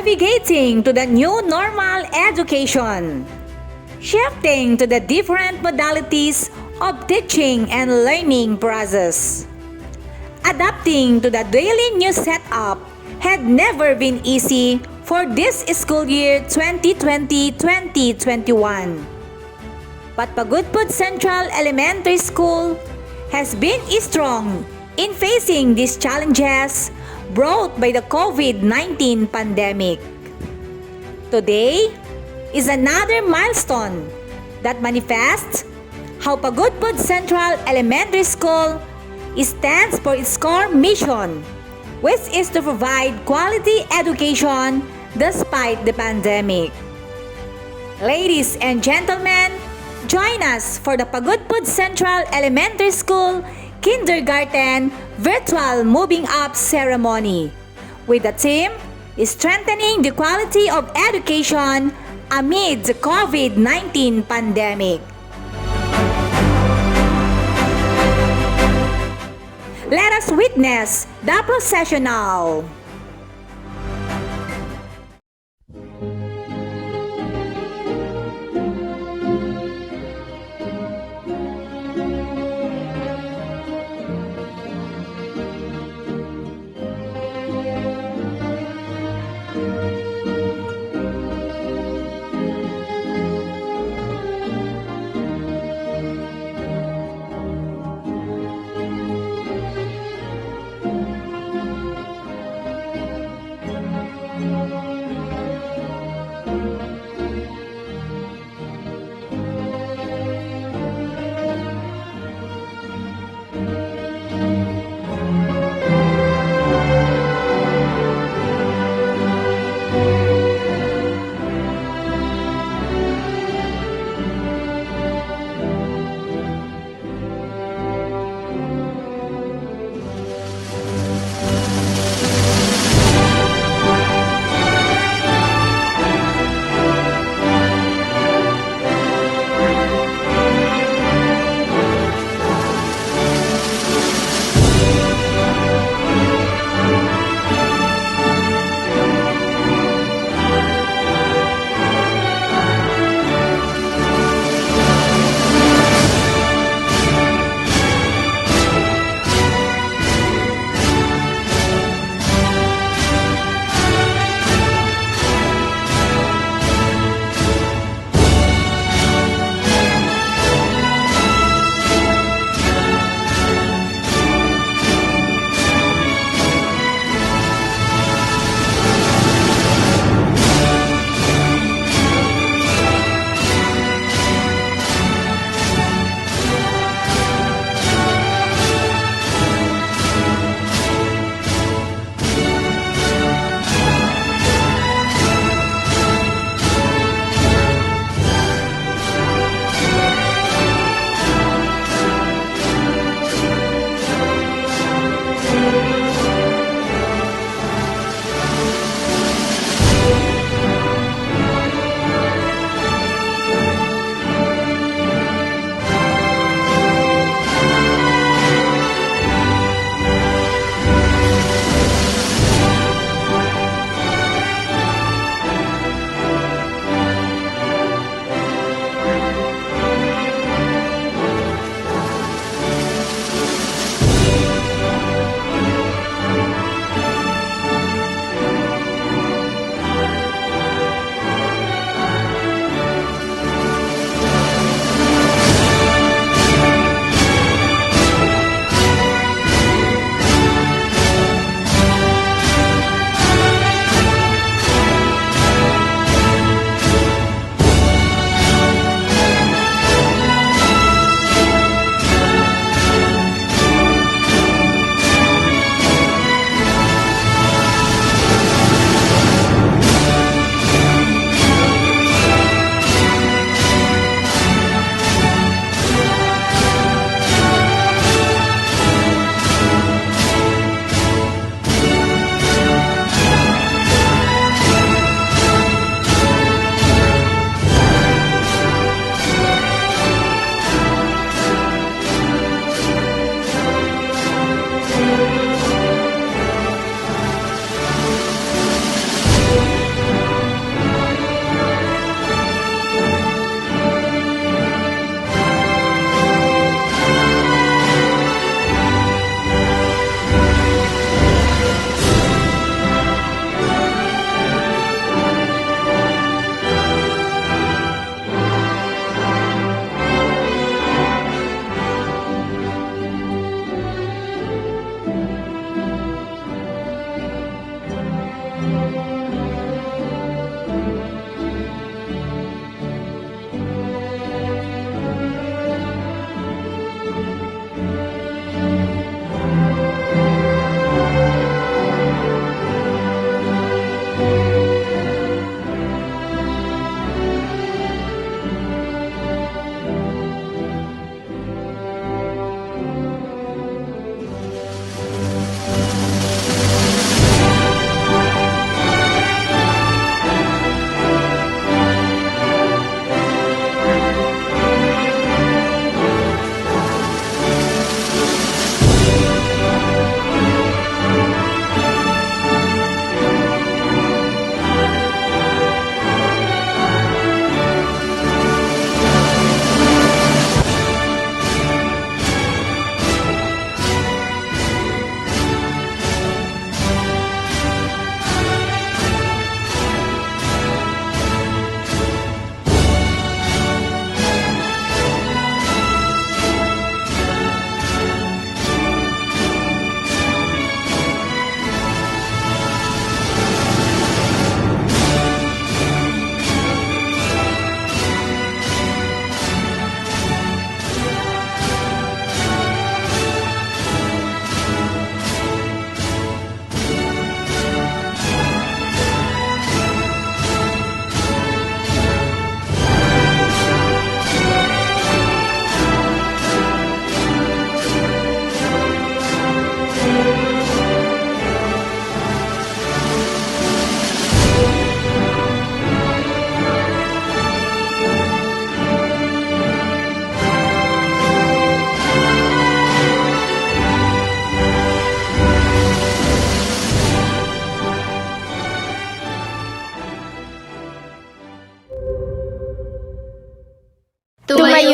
navigating to the new normal education, shifting to the different modalities of teaching and learning process. Adapting to the daily new setup had never been easy for this school year 2020-2021. But Pagudpud Central Elementary School has been strong in facing these challenges brought by the COVID-19 pandemic. Today is another milestone that manifests how Pagudpud Central Elementary School stands for its core mission, which is to provide quality education despite the pandemic. Ladies and gentlemen, join us for the Pagudpud Central Elementary School Kindergarten Virtual Moving Up Ceremony with the theme Strengthening the Quality of Education Amid the COVID-19 Pandemic. Let us witness the processional.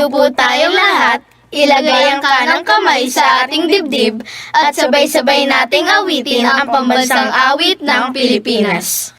Yupo tayong lahat, ilagay ang kanang kamay sa ating dibdib at sabay-sabay nating awitin ang pambansang awit ng Pilipinas.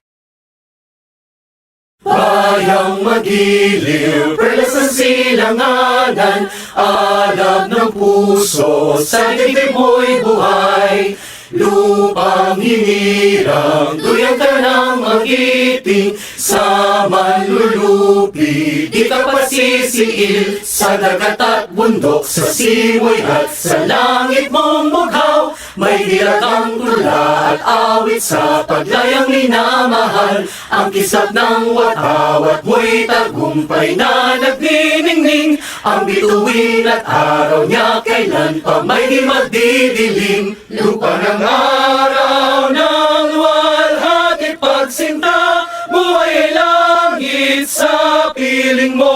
Bayang magiliw, perlas ng silanganan, alab ng puso, sa dibdib mo'y buhay. Lupang hinirang, duyang ka ng magiting, sa manlulupi, di ka pasisiil, sa dagat at bundok, sa simoy at sa langit mong bughaw. May hirat ang tula at awit sa paglayang minamahal, ang kisap ng watawat mo'y tagumpay na nagniningning, ang bituin at araw niya kailan pa may di magdidilim. Lupa ng araw ng luwalhati pagsinta, buhay langit sa piling mo.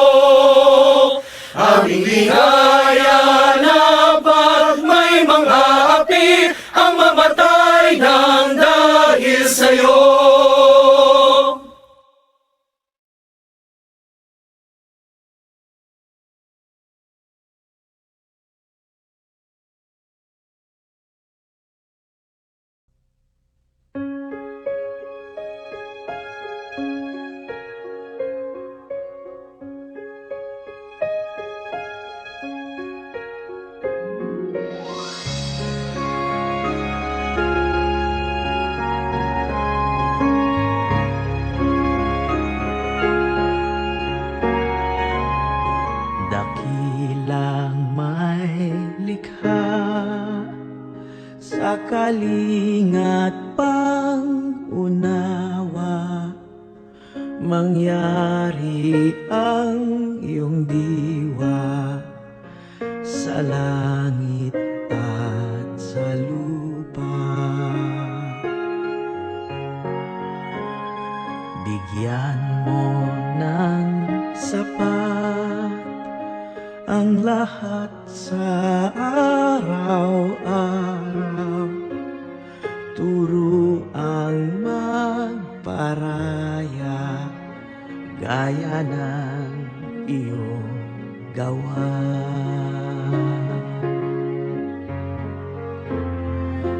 Aming ligaya na pag may mga api, ang mamatay ng dahil sa'yo. Dakilang may likha sa kalingat pang-unawa, mangyari ang iyong diwa sa langit at sa lupa. Bigyan mo ng sapat ang lahat sa araw-araw, turo ang magparaya gaya ng iyong gawa.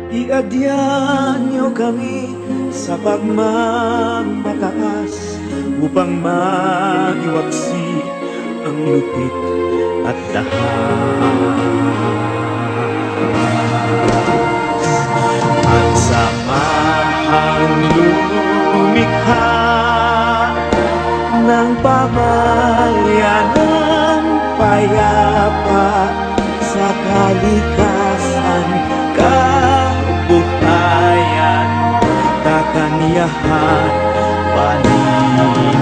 Iadyan niyo kami sa pagmamataas upang magiwaksi ang lupit at dahas, at samahang lumikha ng pamayanan payapa sa kalikasan, kabuhayan, kakanyahan, paniniwala.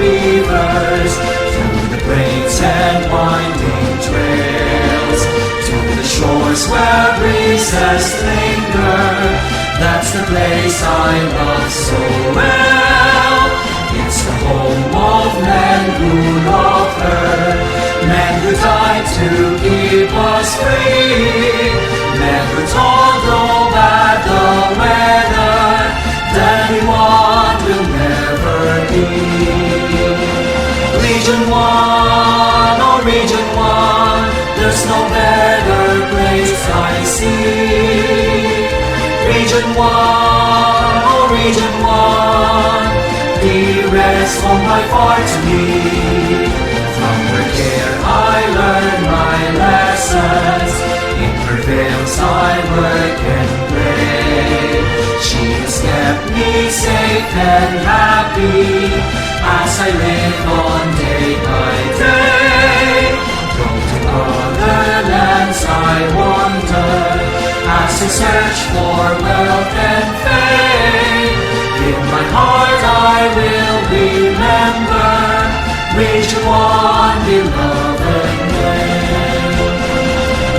Rivers, through the breaks and winding trails, to the shores where breezes linger. That's the place I love so well. It's the home of men who loved her, men who died to keep us free, men who told no bad the weather, that anyone will never be. Region 1, oh Region 1, there's no better place I see. Region 1, oh Region 1, dearest home by far to me. From her care I learn my lessons, in her veils I work and play. She is me safe and happy as I live on day by day. From to other lands I wander as I search for wealth and fame. In my heart I will remember Region 1, beloved name.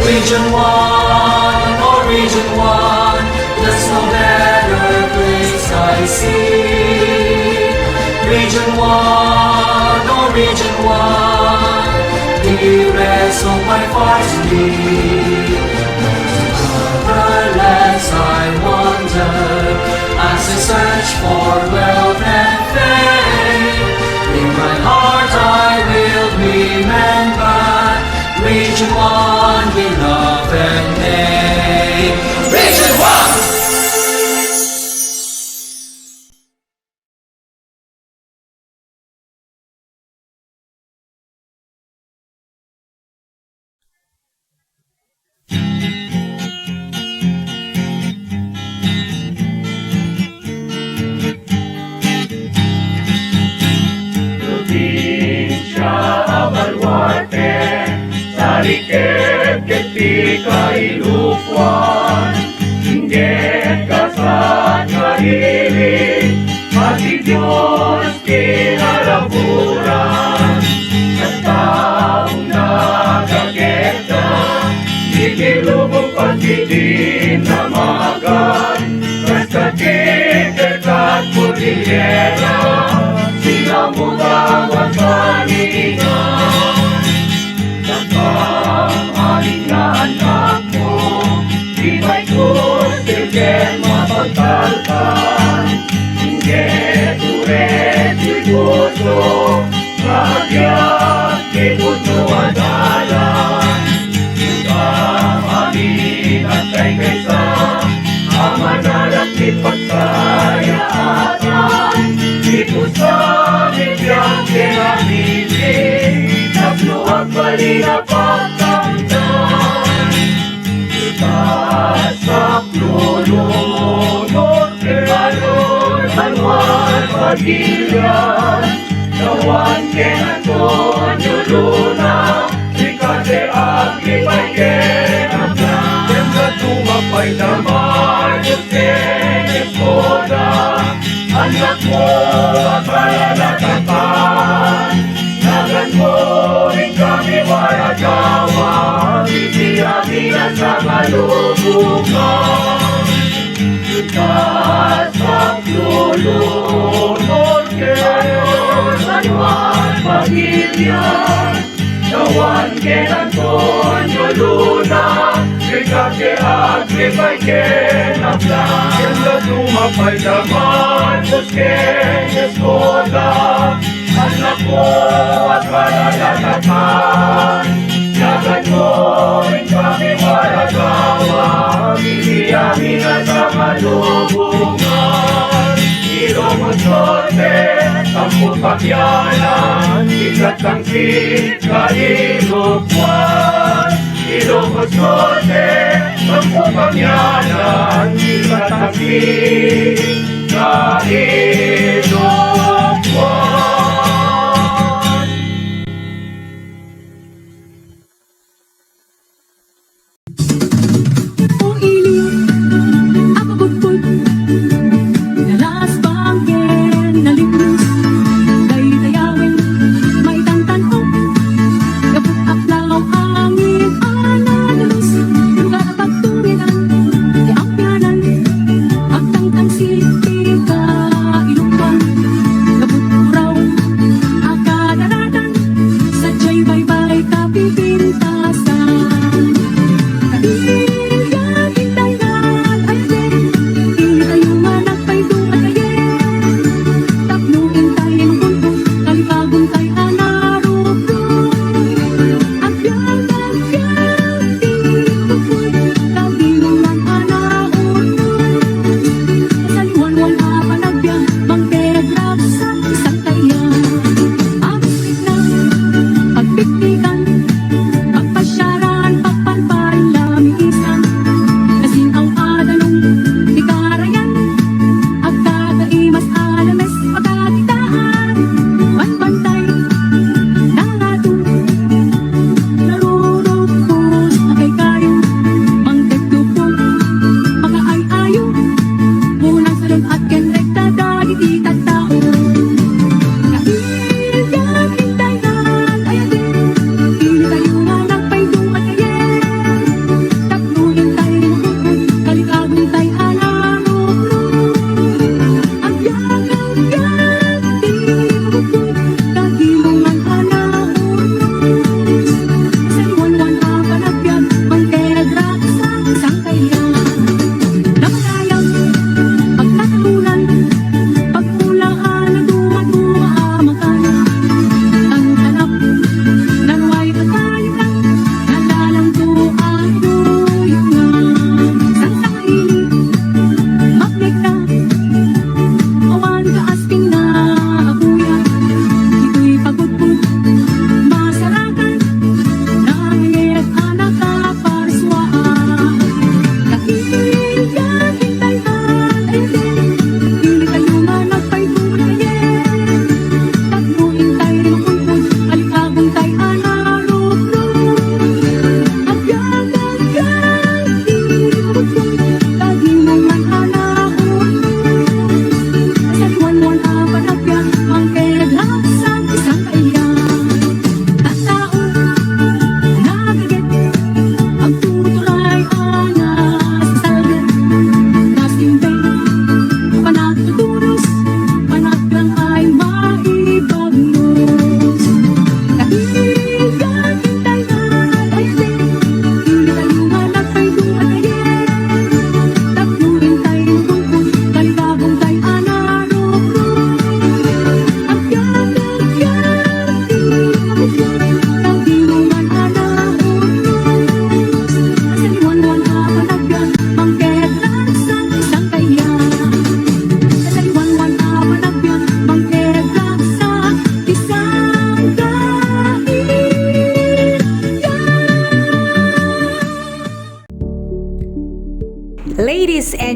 Region 1, oh Region 1, there's no better place I see. Region 1, oh Region 1, dearest of my varsity. Other lands I wander as I search for wealth and fame. In my heart I will remember Region 1, beloved name. Region 1! Probinsya Abalwarte, Sarikit ketika ilupuan, Inggit kasat kahiling, Pati Diyos kinalaburan. At taong nakakita, ikilubog pagkidinamagan, Basta tiket at pudilera, sila muda magpaningan. Aling na anak mo, di ba'y kustilgen mapagtalkan. Hindi turet di puso, kahagyan di puso adalan. Ikaw amin at kay kaysa, ang manalang di pagkayaatan. Dito sa bigyan kinamitin, Nagluwag bali na pagtandan. Itaas sa klulunod, Ikalor, Alwan, Pagilian, Nawan, Kenanton, Yuluna, Ikate, Aglipay, Kenablan. Temla tumapay naman, Yusin, Eskoda, anak mo, akalalatapan. Nagan mo rin kami waragawa, Itiyamin sa malubungan. Ika sa lulunod, Keayon, Sanuan, Pagilian, Nawan, Kenantonyo, Luna, Ikake, Aglipay, Kenablan. Kenda tumapay naman, Busken, Eskoda, anak mo at malalatakan. Yagan mo rin kami waragawa, Itiyamin sa malubungan. Ilongod Norte, Tampok Pakyanan, Ikatangkit, Kailupuan. Ilongod Norte, Tampok Pakyanan, Ikatangkit, Kailupuan. Ilong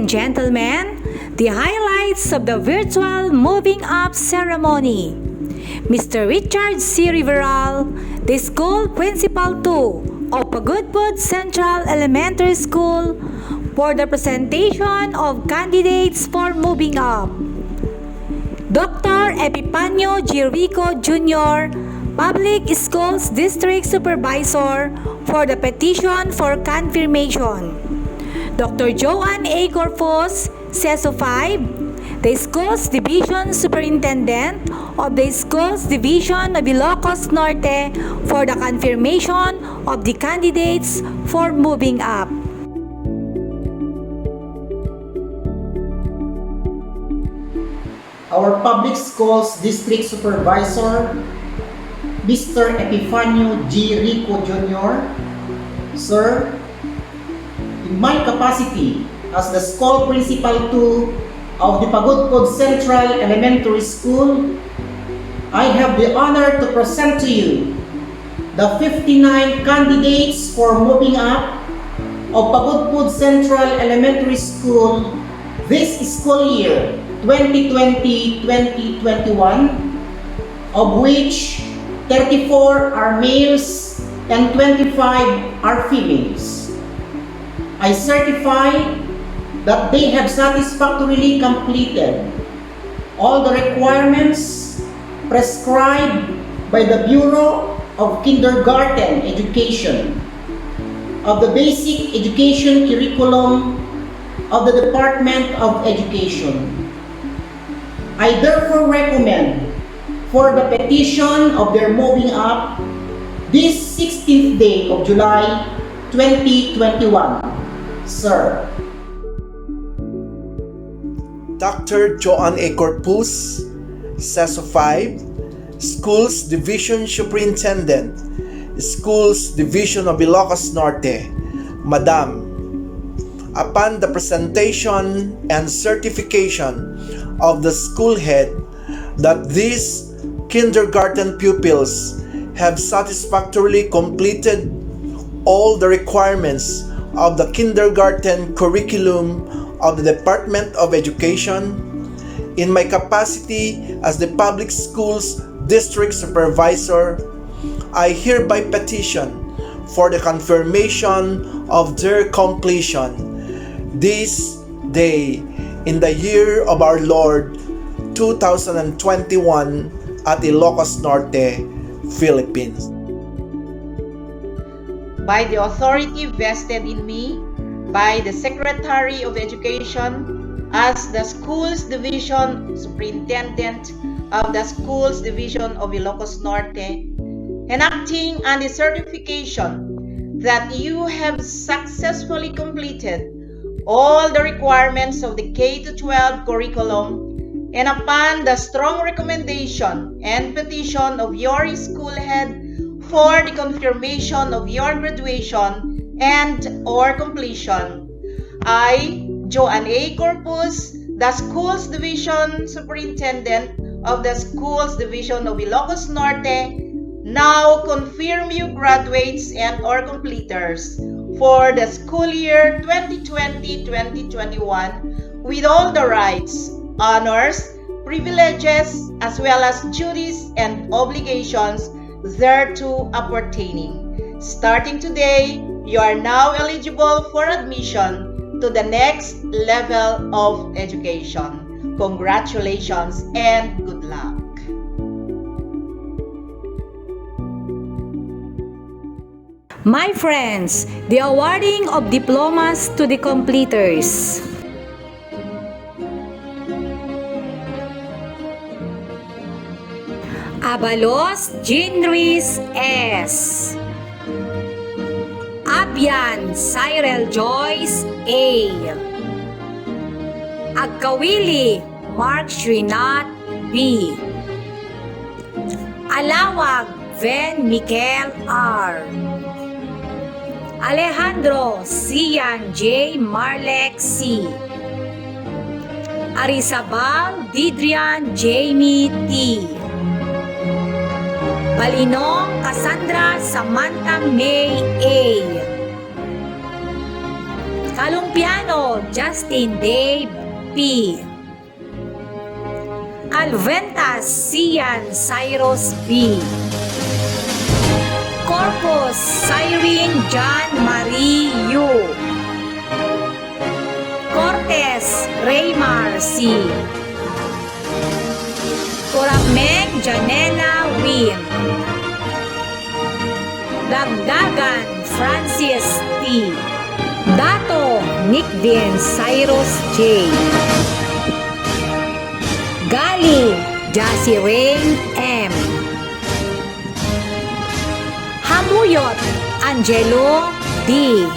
and gentlemen, the highlights of the virtual moving up ceremony. Mr. Richard C. Riveral, the school principal 2 of Pagudpud Central Elementary School, for the presentation of candidates for moving up. Dr. Epipanio G. Rico Jr., Public Schools District Supervisor, for the petition for confirmation. Dr. Joanne A. Corpus, CESO 5, the Schools Division Superintendent of the Schools Division of Ilocos Norte, for the confirmation of the candidates for moving up. Our Public Schools District Supervisor, Mr. Epifanio G. Rico Jr. Sir, in my capacity as the school principal 2 of the Pagudpud Central Elementary School, I have the honor to present to you the 59 candidates for moving up of Pagudpud Central Elementary School this school year 2020-2021, of which 34 are males and 25 are females. I certify that they have satisfactorily completed all the requirements prescribed by the Bureau of Kindergarten Education of the Basic Education Curriculum of the Department of Education. I therefore recommend for the petition of their moving up this 16th day of July 2021. Sir. Dr. Joanne A. Corpus, CESO 5, Schools Division Superintendent, Schools Division of Ilocos Norte. Madam, upon the presentation and certification of the school head that these kindergarten pupils have satisfactorily completed all the requirements of the kindergarten curriculum of the Department of Education, in my capacity as the Public Schools District Supervisor, I hereby petition for the confirmation of their completion this day in the year of our Lord 2021 at Ilocos Norte, Philippines. By the authority vested in me by the Secretary of Education as the Schools Division Superintendent of the Schools Division of Ilocos Norte, enacting on the certification that you have successfully completed all the requirements of the K-12 curriculum, and upon the strong recommendation and petition of your school head for the confirmation of your graduation and or completion, I, Joanne A. Corpus, the Schools Division Superintendent of the Schools Division of Ilocos Norte, now confirm you graduates and or completers for the school year 2020-2021 with all the rights, honors, privileges, as well as duties and obligations thereto appertaining. Starting today, you are now eligible for admission to the next level of education. Congratulations and good luck. My friends, the awarding of diplomas to the completers. Abalos Jean Ruiz S. Abian Cyril Joyce A. Agkawili Mark Srinat B. Alawag Ven Mikel R. Alejandro Sian J. Marlek C. Arisabal Didrian Jamie T. Balinong Cassandra Samantha May A. Kalumpiano, Justin Dave P. Alventas, Sian Cyrus B. Corpus, Cyrene John Marie U. Cortez, Raymar C. Corameg, Janela Win. Dagdagan, Francis T. Dato, Nick Vin Cyrus J. Gali, Jassy Rain M. Hamuyot, Angelo D.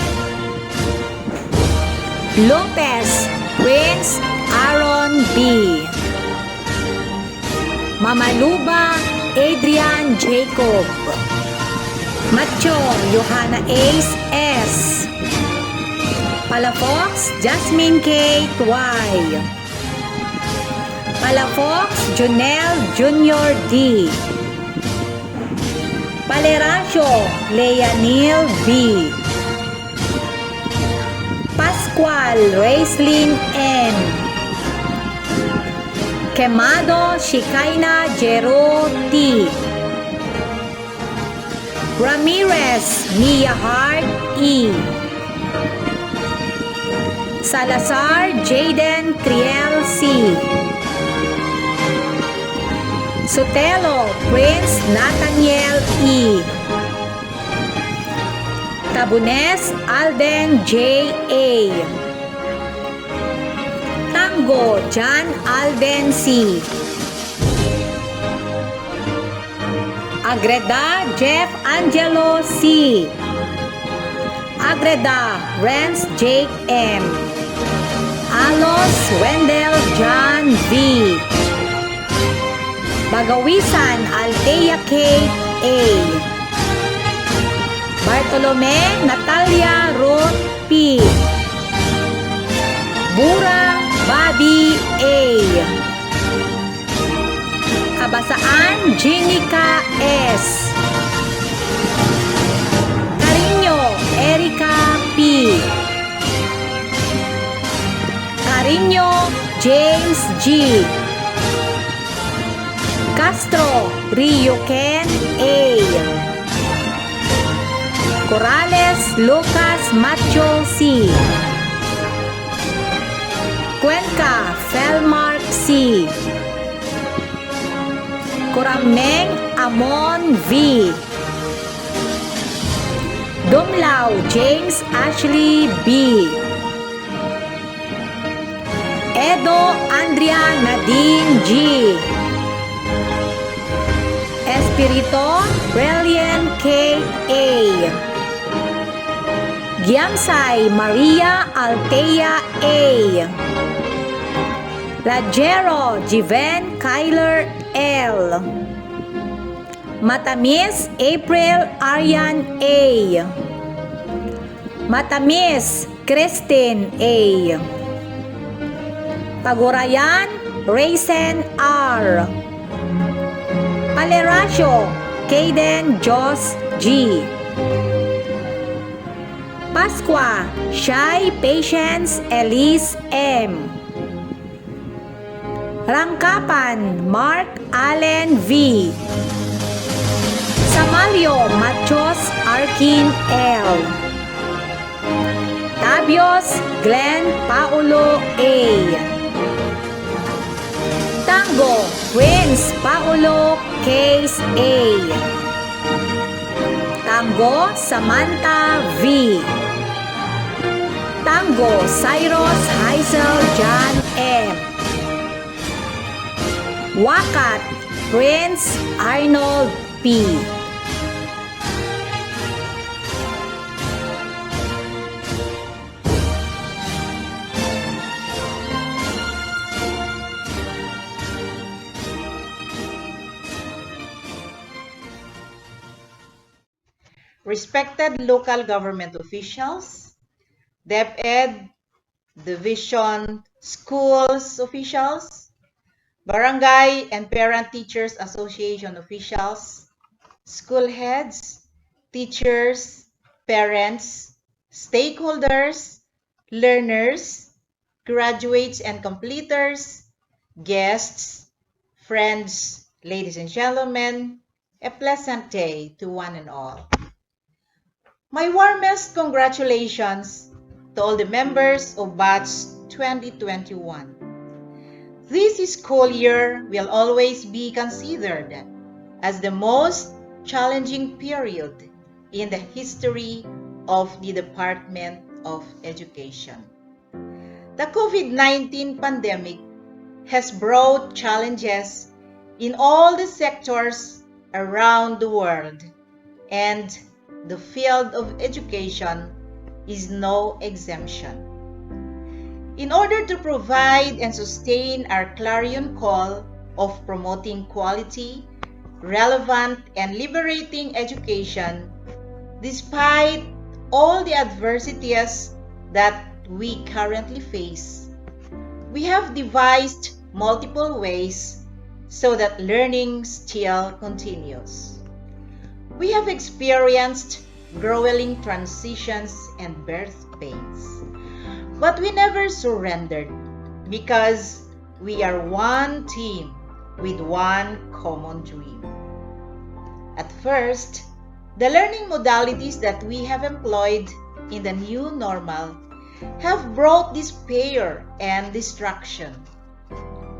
Lopez, Prince Aaron B. Mamaluba, Adrian Jacob. Macho, Johanna Ace S. Palafox, Jasmine Kate Y. Palafox, Jonel Junior D. Paleracio, Leanil B. Pascual, Raislin N. Quemado, Shikaina Jero T. Ramirez, Mia Hart E. Salazar, Jaden Triel C. Sotelo, Prince Nathaniel E. Tabunes, Alden J. A. Tango, John Alden C. Agreda, Jeff Angelo C. Agreda, Renz Jake M. Alos, Wendell John V. Bagawisan, Althea Kate A. Bartolome, Natalia Ruth P. Burang, Bobby A. Kabasaan, Jenica S. Cariño, Erica P. Cariño, James G. Castro, Rio Ken A. Corrales, Lucas Macho C. Cuenca, Felmark C. Corameng Amon V. Dumlao, James Ashley B. Edo Andrea Nadine G. Espirito Brilliant K. A. Giamsay Maria Altea A. Lajero Jiven Kyler L. Matamis April Aryan A. Matamis Christine A. Pagurayan Raysen R. Paleracio Caden Jos G. Pasqua Shai Patience Elise M. Rangkapan Mark Allen V. Samalyo Machos Arkin L. Tabios Glenn Paulo A. Tango Prince Paulo Case A. Tango Samantha V. Tango Cyrus Hazel John M. Wakat Prince Arnold P. Respected local government officials, DepEd, Division Schools officials, Barangay and Parent Teachers Association officials, school heads, teachers, parents, stakeholders, learners, graduates and completers, guests, friends, ladies and gentlemen, a pleasant day to one and all. My warmest congratulations to all the members of Batch 2021. This school year will always be considered as the most challenging period in the history of the Department of Education. The COVID-19 pandemic has brought challenges in all the sectors around the world, and the field of education is no exemption. In order to provide and sustain our clarion call of promoting quality, relevant, and liberating education, despite all the adversities that we currently face, we have devised multiple ways so that learning still continues. We have experienced grueling transitions and birth pains, but we never surrendered because we are one team with one common dream. At first, the learning modalities that we have employed in the new normal have brought despair and distraction.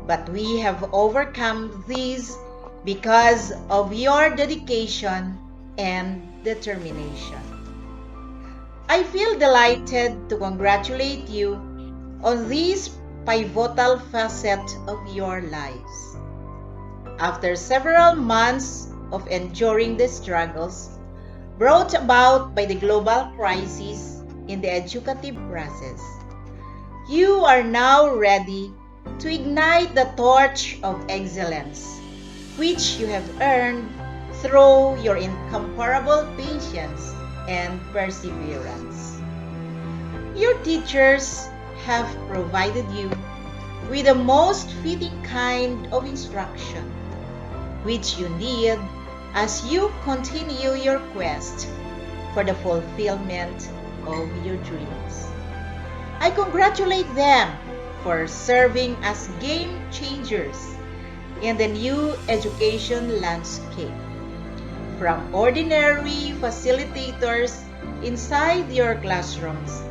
But we have overcome these because of your dedication and determination. I feel delighted to congratulate you on this pivotal facet of your lives. After several months of enduring the struggles brought about by the global crisis in the educative process, you are now ready to ignite the torch of excellence, which you have earned through your incomparable patience and perseverance. Your teachers have provided you with the most fitting kind of instruction, which you need as you continue your quest for the fulfillment of your dreams. I congratulate them for serving as game changers in the new education landscape. From ordinary facilitators inside your classrooms,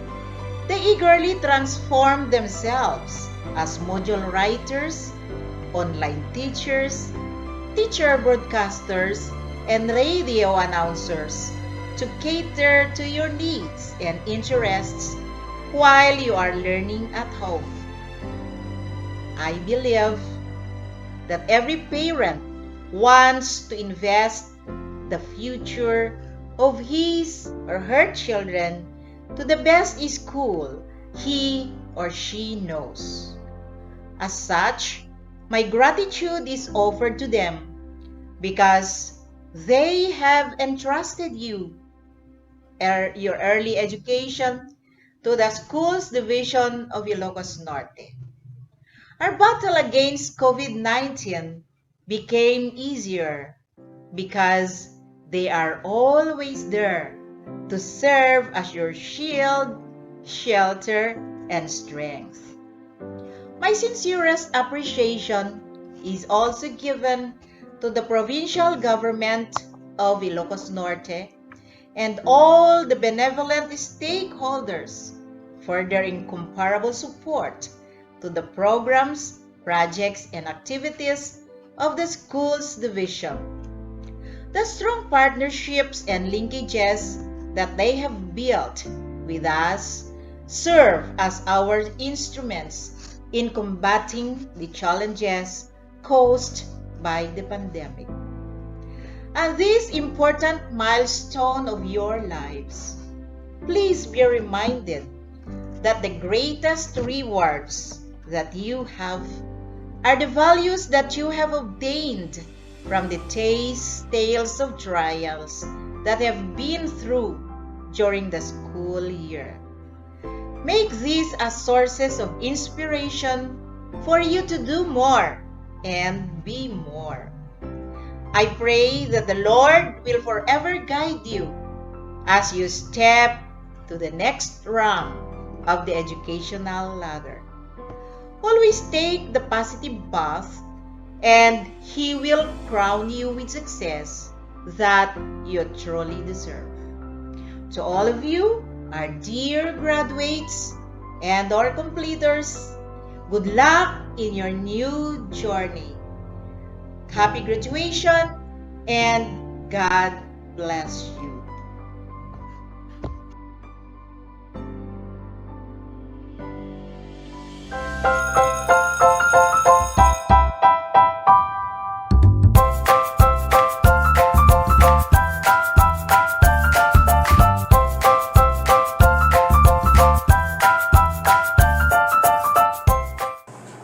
they eagerly transform themselves as module writers, online teachers, teacher broadcasters, and radio announcers to cater to your needs and interests while you are learning at home. I believe that every parent wants to invest the future of his or her children to the best school he or she knows. As such, my gratitude is offered to them because they have entrusted you, your early education, to the Schools Division of Ilocos Norte. Our battle against COVID-19 became easier because they are always there to serve as your shield, shelter, and strength. My sincerest appreciation is also given to the provincial government of Ilocos Norte and all the benevolent stakeholders for their incomparable support to the programs, projects, and activities of the Schools Division. The strong partnerships and linkages that they have built with us serve as our instruments in combating the challenges caused by the pandemic. At this important milestone of your lives, please be reminded that the greatest rewards that you have are the values that you have obtained from the tales of trials that have been through during the school year. Make these as sources of inspiration for you to do more and be more. I pray that the Lord will forever guide you as you step to the next round of the educational ladder. Always take the positive path, and He will crown you with success that you truly deserve. To all of you, our dear graduates and our completers, good luck in your new journey. Happy graduation, and God bless you.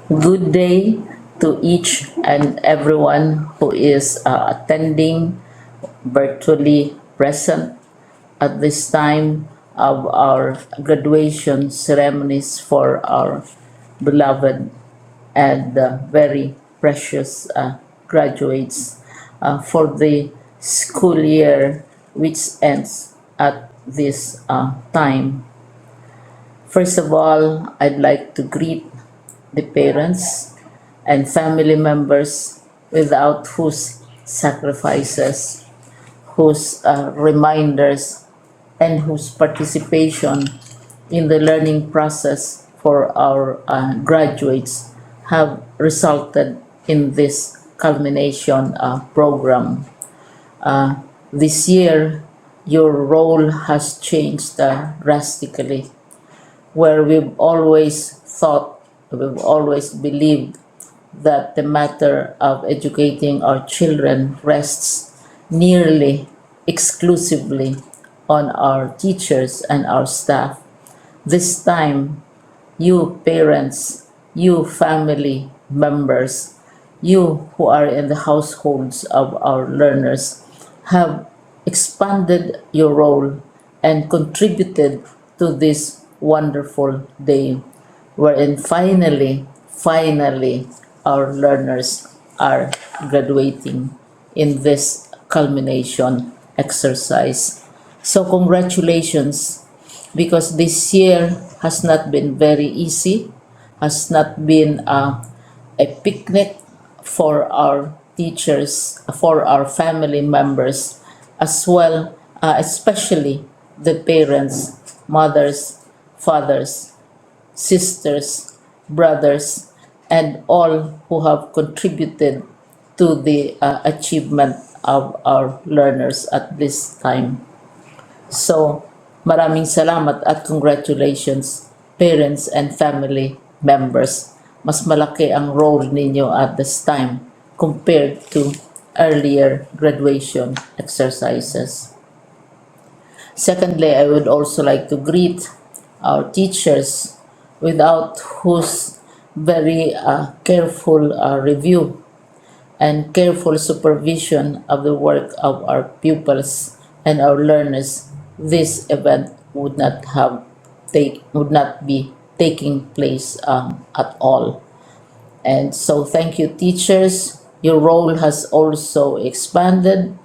Good day to each and everyone who is attending virtually present at this time of our graduation ceremonies for our beloved and very precious graduates for the school year which ends at this time. First of all, I'd like to greet the parents and family members without whose sacrifices, whose reminders, and whose participation in the learning process for our graduates have resulted in this culmination program. This year, your role has changed drastically, where we've always believed that the matter of educating our children rests nearly exclusively on our teachers and our staff. This time, you parents, you family members, you who are in the households of our learners have expanded your role and contributed to this wonderful day wherein finally, our learners are graduating in this culmination exercise. So congratulations, because this year has not been very easy, has not been a picnic for our teachers, for our family members, as well, especially the parents, mothers, fathers, sisters, brothers, and all who have contributed to the achievement of our learners at this time. So, maraming salamat at congratulations, parents and family members. Mas malaki ang role ninyo at this time compared to earlier graduation exercises. Secondly, I would also like to greet our teachers, without whose very careful review and careful supervision of the work of our pupils and our learners, this event would not be taking place at all. And so thank you, teachers. Your role has also expanded,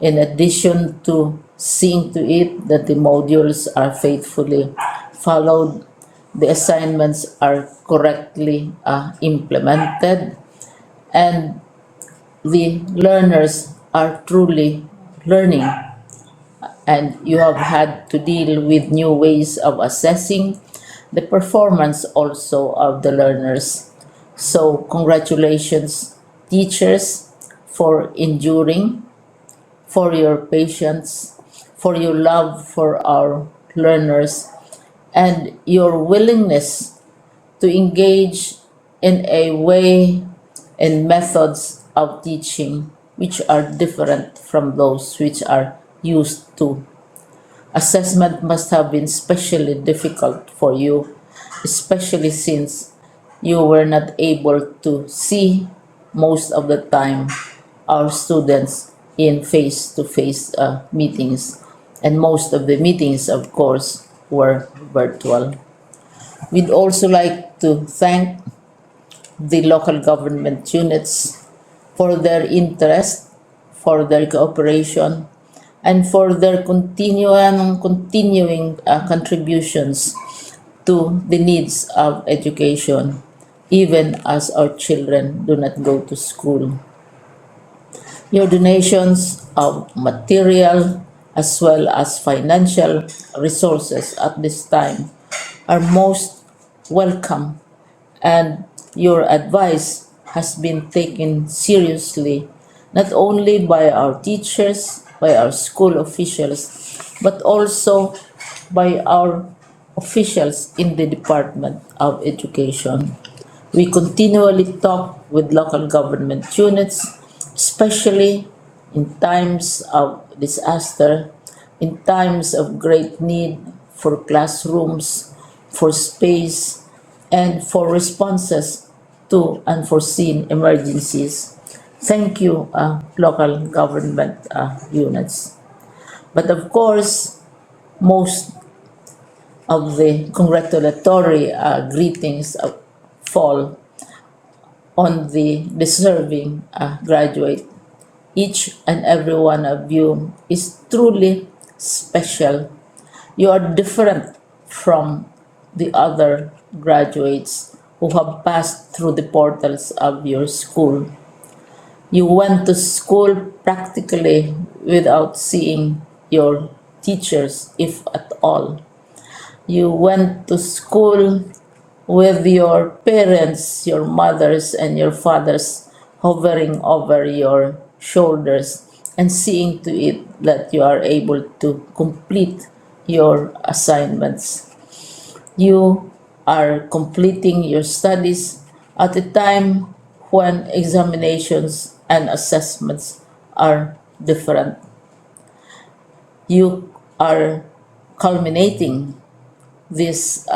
in addition to seeing to it that the modules are faithfully followed, the assignments are correctly implemented, and the learners are truly learning. And you have had to deal with new ways of assessing the performance also of the learners. So congratulations, teachers, for enduring, for your patience, for your love for our learners, and your willingness to engage in a way and methods of teaching which are different from those which are used to. Assessment must have been especially difficult for you, especially since you were not able to see most of the time our students in face-to-face meetings, and most of the meetings, of course, were virtual. We'd also like to thank the local government units for their interest, for their cooperation, and for their continuing contributions to the needs of education, even as our children do not go to school. Your donations of material as well as financial resources at this time are most welcome, and your advice has been taken seriously not only by our teachers, by our school officials, but also by our officials in the Department of Education. We continually talk with local government units, especially in times of disaster, in times of great need for classrooms, for space, and for responses to unforeseen emergencies. Thank you, local government units. But of course, most of the congratulatory greetings fall on the deserving graduate. Each and every one of you is truly special. You are different from the other graduates who have passed through the portals of your school. You went to school practically without seeing your teachers, if at all. You went to school with your parents, your mothers, and your fathers hovering over your shoulders and seeing to it that you are able to complete your assignments. You are completing your studies at a time when examinations and assessments are different. You are culminating these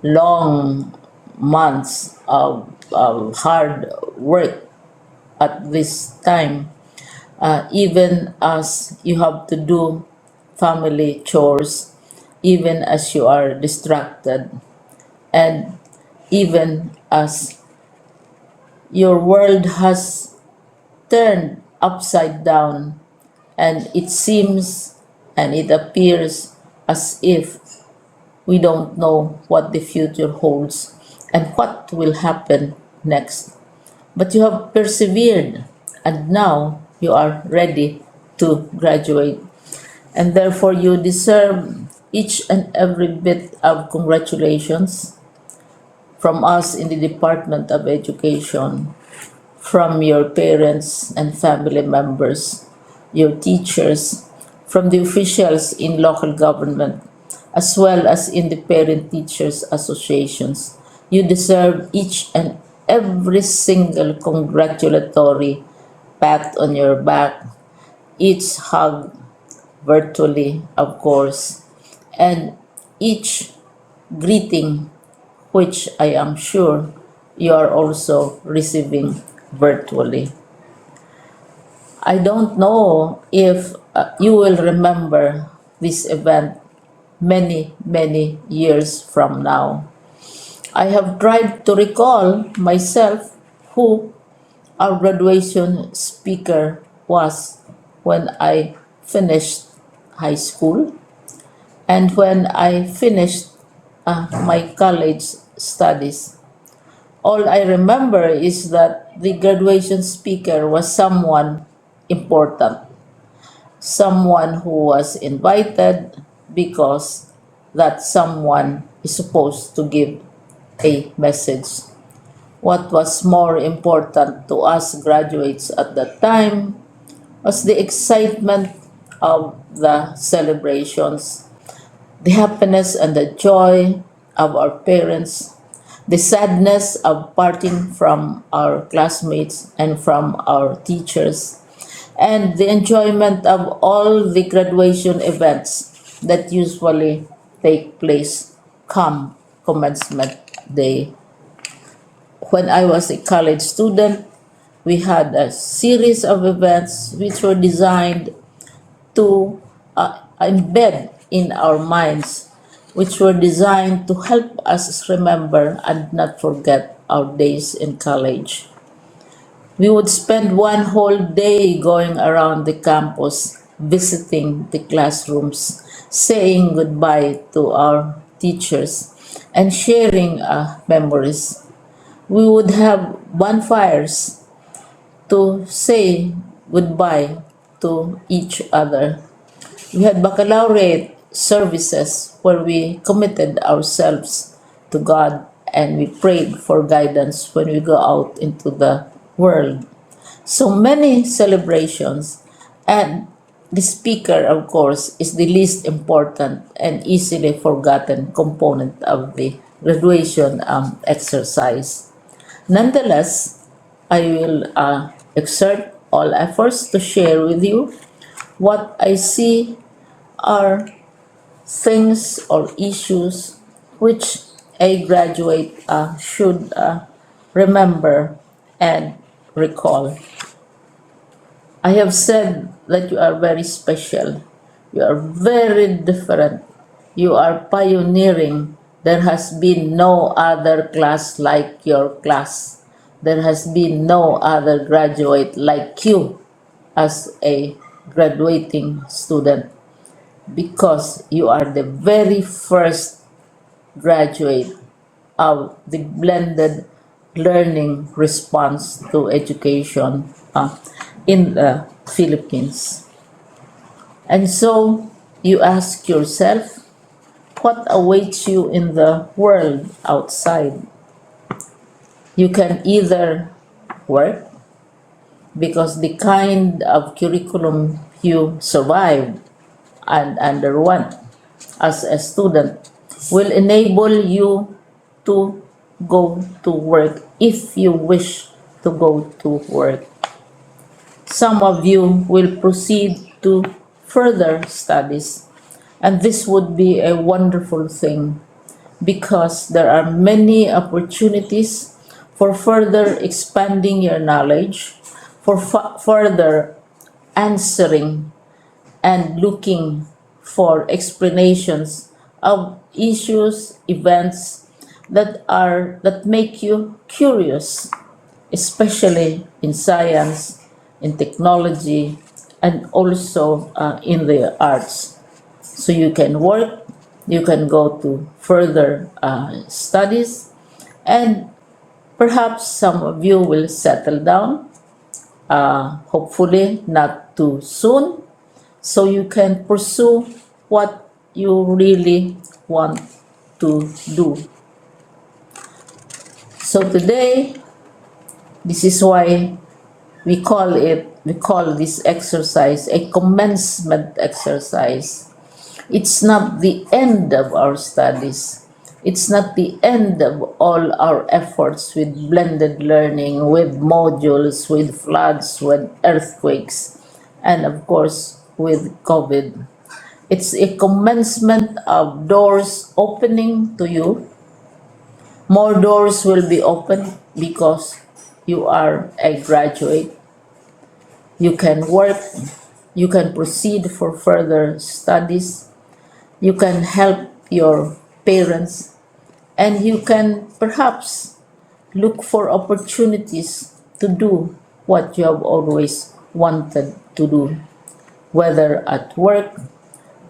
long months of hard work at this time, even as you have to do family chores, even as you are distracted, and even as your world has turned upside down, and it seems and it appears as if we don't know what the future holds and what will happen next. But you have persevered, and now you are ready to graduate. And therefore, you deserve each and every bit of congratulations from us in the Department of Education, from your parents and family members, your teachers, from the officials in local government, as well as in the parent teachers associations. You deserve each and every single congratulatory pat on your back, each hug virtually, of course, and each greeting, which I am sure you are also receiving virtually. I don't know if you will remember this event many, many years from now. I have tried to recall myself who our graduation speaker was when I finished high school and when I finished my college studies. All I remember is that the graduation speaker was someone important, someone who was invited because that someone is supposed to give a message. What was more important to us graduates at that time was the excitement of the celebrations, the happiness and the joy of our parents, the sadness of parting from our classmates and from our teachers, and the enjoyment of all the graduation events that usually take place come commencement day. When I was a college student, we had a series of events which were designed to embed in our minds, which were designed to help us remember and not forget our days in college. We would spend one whole day going around the campus, visiting the classrooms, saying goodbye to our teachers, and sharing memories. We would have bonfires to say goodbye to each other. We had baccalaureate services where we committed ourselves to God and we prayed for guidance when we go out into the world. So many celebrations, and the speaker, of course, is the least important and easily forgotten component of the graduation exercise. Nonetheless, I will exert all efforts to share with you what I see are things or issues which a graduate should remember and recall. I have said that you are very special. You are very different. You are pioneering. There has been no other class like your class. There has been no other graduate like you as a graduating student because you are the very first graduate of the blended learning response to education in the Philippines. And so you ask yourself, what awaits you in the world outside? You can either work because the kind of curriculum you survived and underwent as a student will enable you to go to work if you wish to go to work. Some of you will proceed to further studies, and this would be a wonderful thing because there are many opportunities for further expanding your knowledge, for further answering and looking for explanations of issues, events that make you curious, especially in science, in technology, and also in the arts. So you can work, you can go to further studies, and perhaps some of you will settle down, hopefully not too soon, so you can pursue what you really want to do. So today, this is why we call this exercise a commencement exercise. It's not the end of our studies. It's not the end of all our efforts with blended learning, with modules, with floods, with earthquakes, and of course with COVID. It's a commencement of doors opening to you. More doors will be opened because you are a graduate. You can work, you can proceed for further studies, you can help your parents, and you can perhaps look for opportunities to do what you have always wanted to do, whether at work,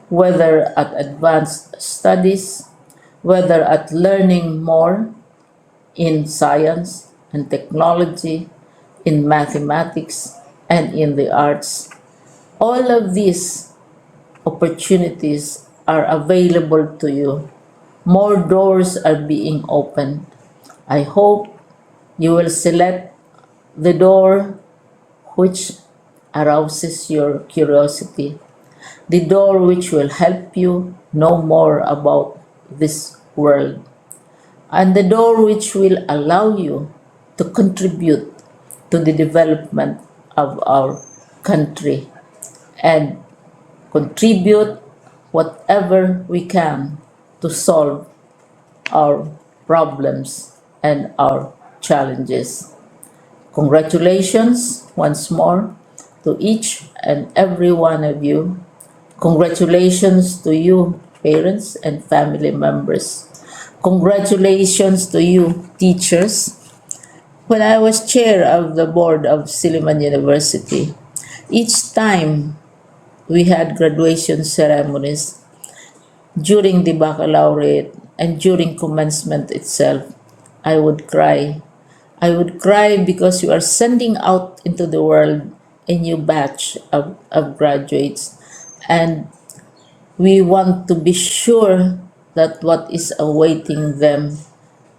whether at advanced studies, whether at learning more in science and technology, in mathematics, and in the arts. All of these opportunities are available to you. More doors are being opened. I hope you will select the door which arouses your curiosity, the door which will help you know more about this world, and the door which will allow you to contribute to the development of our country and contribute whatever we can to solve our problems and our challenges. Congratulations once more to each and every one of you. Congratulations to you, parents and family members. Congratulations to you, teachers. When I was chair of the board of Silliman University, each time we had graduation ceremonies, during the baccalaureate and during commencement itself, I would cry. I would cry because you are sending out into the world a new batch of graduates, and we want to be sure that what is awaiting them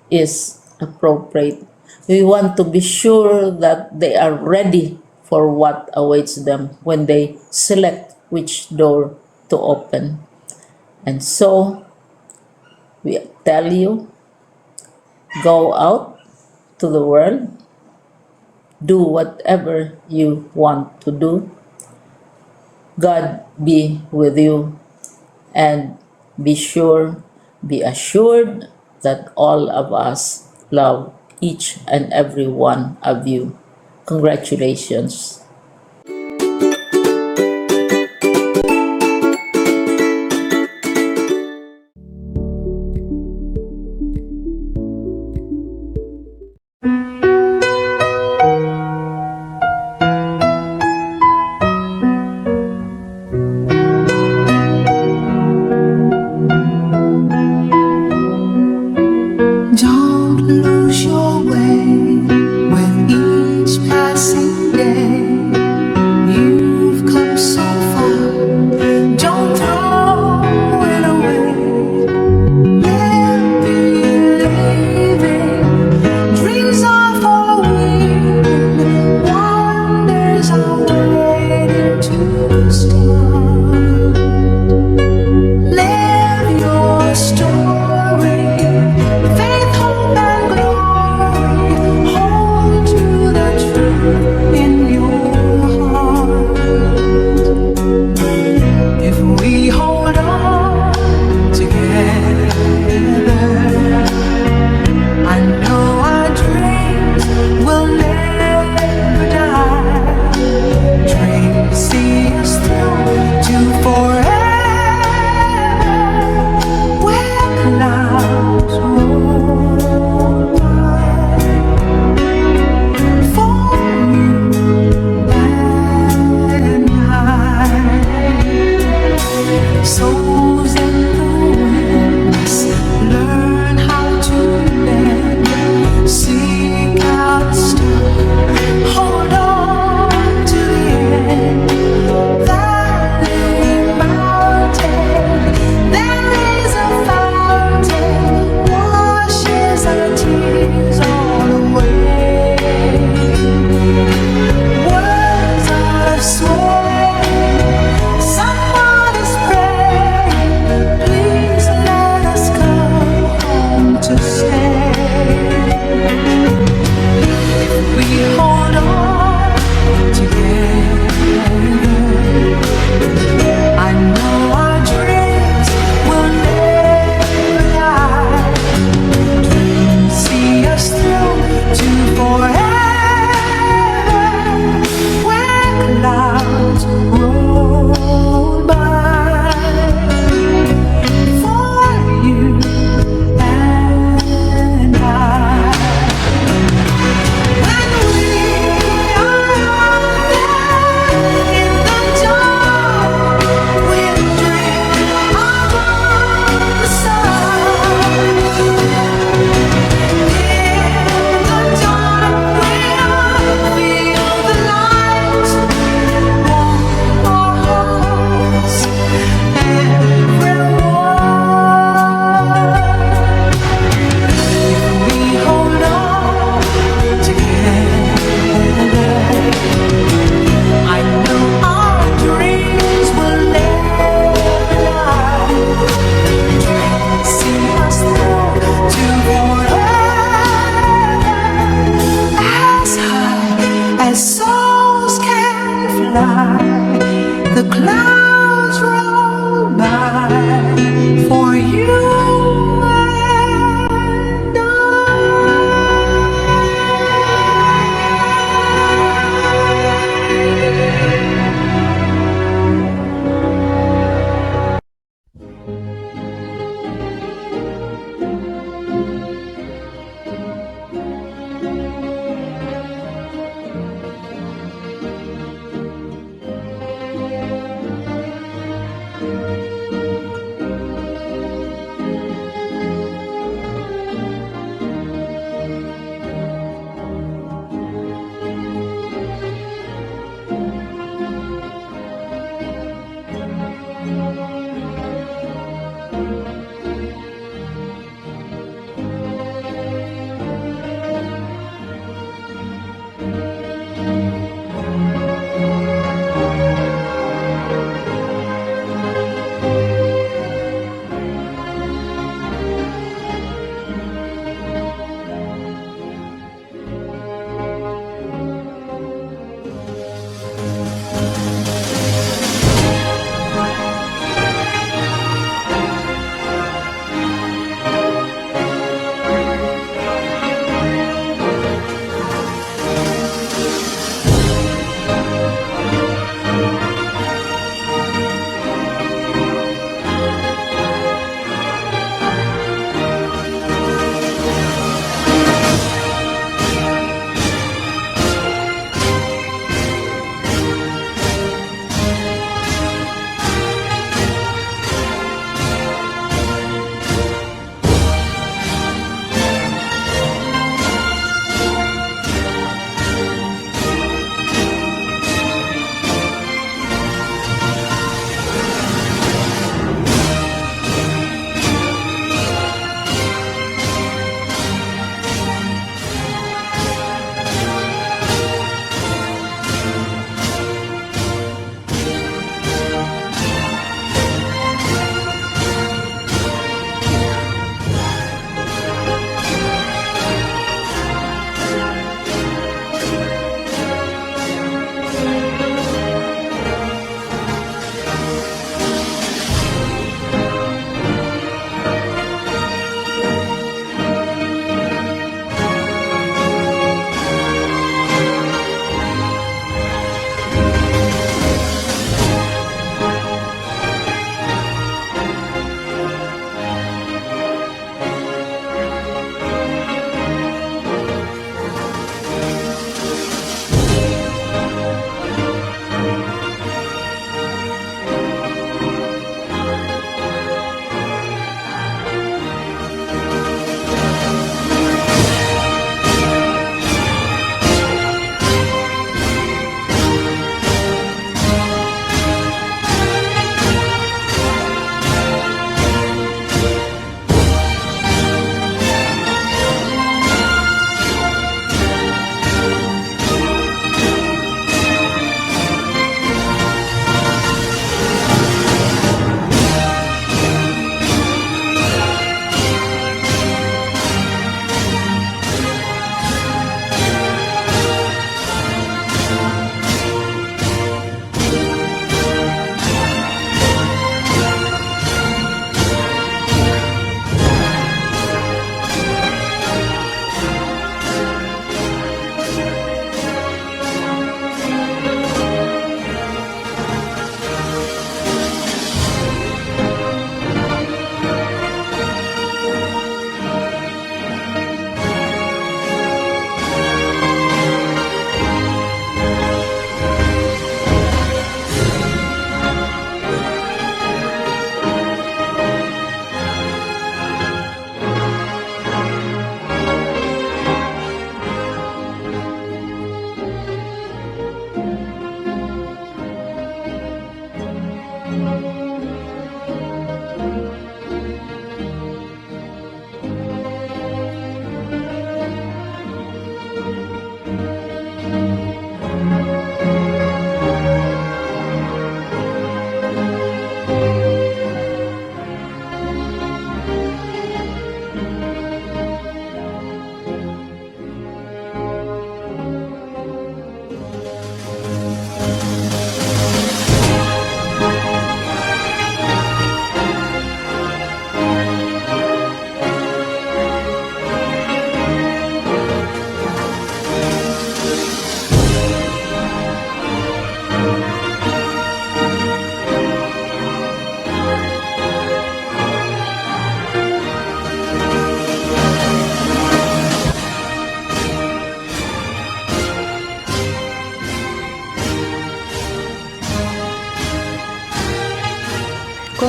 is appropriate. We want to be sure that they are ready for what awaits them when they select which door to open. And so, we tell you, go out to the world, do whatever you want to do. God be with you, and be sure, be assured that all of us love each and every one of you. Congratulations. Don't lose your way with each passing day.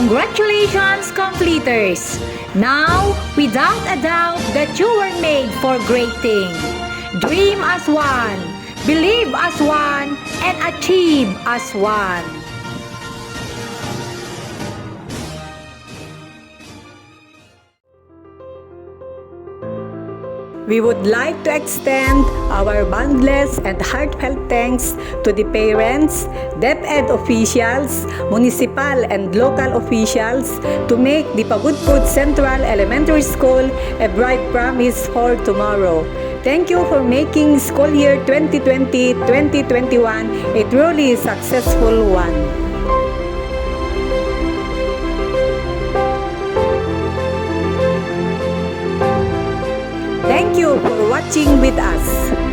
Congratulations, completers! Now, without a doubt that you were made for great things. Dream as one, believe as one, and achieve as one. We would like to extend our boundless and heartfelt thanks to the parents, DepEd officials, municipal and local officials to make the Pagudpud Central Elementary School a bright promise for tomorrow. Thank you for making school year 2020-2021 a truly successful one. Thank you for watching with us.